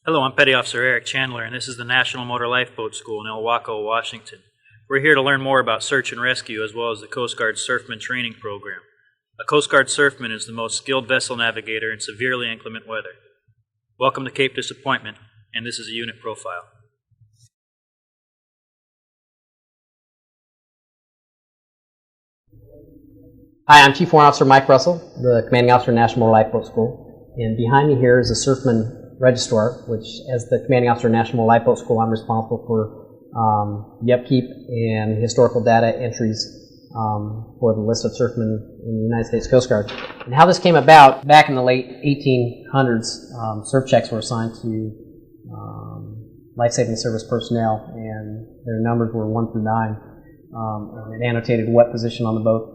Hello, I'm Petty Officer Eric Chandler, and this is the National Motor Lifeboat School in El Waco, Washington. We're here to learn more about search and rescue as well as the Coast Guard Surfman Training Program. A Coast Guard surfman is the most skilled vessel navigator in severely inclement weather. Welcome to Cape Disappointment, and this is a unit profile. Hi, I'm Chief Warrant Officer Mike Russell, the Commanding Officer of National Motor Lifeboat School. And behind me here is a Surfman Registrar, which, as the Commanding Officer of National Motor Lifeboat School, I'm responsible for the upkeep and historical data entries for the list of surfmen in the United States Coast Guard. And how this came about, back in the late 1800s, surf checks were assigned to life-saving service personnel, and their numbers were 1 through 9. And it annotated what position on the boat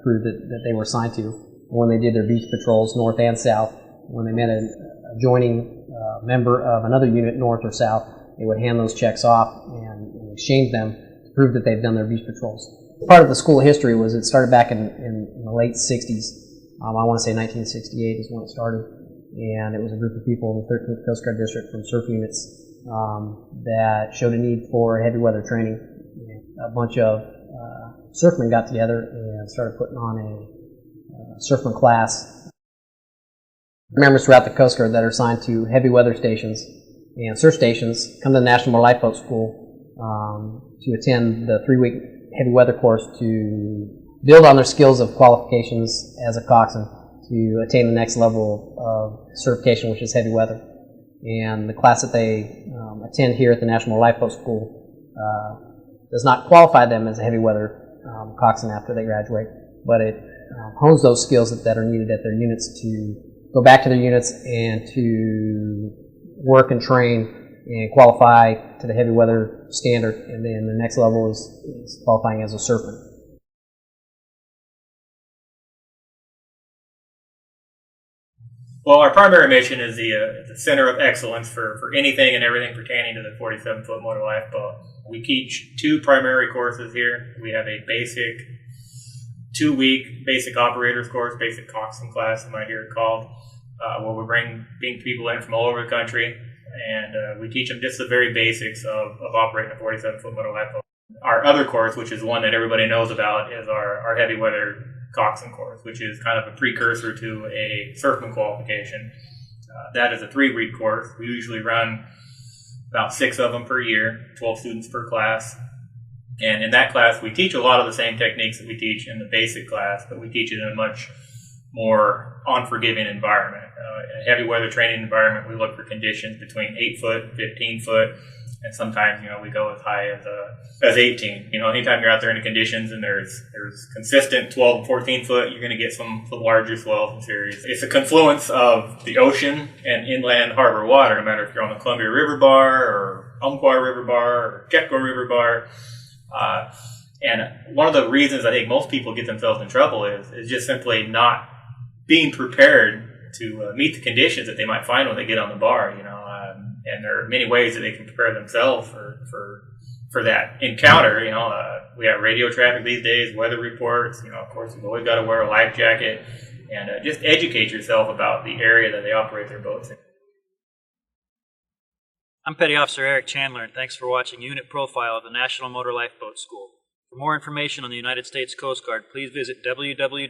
crew that they were assigned to. When they did their beach patrols, north and south, when they met an adjoining member of another unit, north or south, they would hand those checks off and exchange them to prove that they've done their beach patrols. Part of the school history was it started back in the late 60s. I want to say 1968 is when it started, and it was a group of people in the 13th Coast Guard District from surf units that showed a need for heavy weather training. A bunch of surfmen got together and started putting on a surfman class. Members throughout the Coast Guard that are assigned to heavy weather stations and surf stations come to the National Motor Lifeboat School to attend the 3-week heavy weather course to build on their skills of qualifications as a coxswain to attain the next level of certification, which is heavy weather. And the class that they attend here at the National Motor Lifeboat School does not qualify them as a heavy weather coxswain after they graduate, but it hones those skills that are needed at their units to go back to their units and to work and train and qualify to the heavy weather standard, and then the next level is qualifying as a surfman. Well, our primary mission is the center of excellence for anything and everything pertaining to the 47-foot motor lifeboat. We teach 2 primary courses here. We have a basic 2-week basic operators course, basic coxswain class, you might hear it called, where we bring people in from all over the country, and we teach them just the very basics of operating a 47-foot motor lifeboat. Our other course, which is one that everybody knows about, is our heavy weather coxswain course, which is kind of a precursor to a surfman qualification. That is a 3-week course. We usually run about 6 of them per year, 12 students per class. And in that class, we teach a lot of the same techniques that we teach in the basic class, but we teach it in a much more unforgiving environment. In a heavy weather training environment, we look for conditions between 8 foot and 15 foot. And sometimes, we go as high as 18. Anytime you're out there in the conditions and there's consistent 12 and 14 foot, you're going to get some larger swells and series. It's a confluence of the ocean and inland harbor water, no matter if you're on the Columbia River Bar or Umpqua River Bar or Chetco River Bar. And one of the reasons I think most people get themselves in trouble is just simply not being prepared to meet the conditions that they might find when they get on the bar, and there are many ways that they can prepare themselves for that encounter. We have radio traffic these days, weather reports. Of course, you've always got to wear a life jacket, and just educate yourself about the area that they operate their boats in. I'm Petty Officer Eric Chandler, and thanks for watching Unit Profile of the National Motor Lifeboat School. For more information on the United States Coast Guard, please visit www.uscg.mil.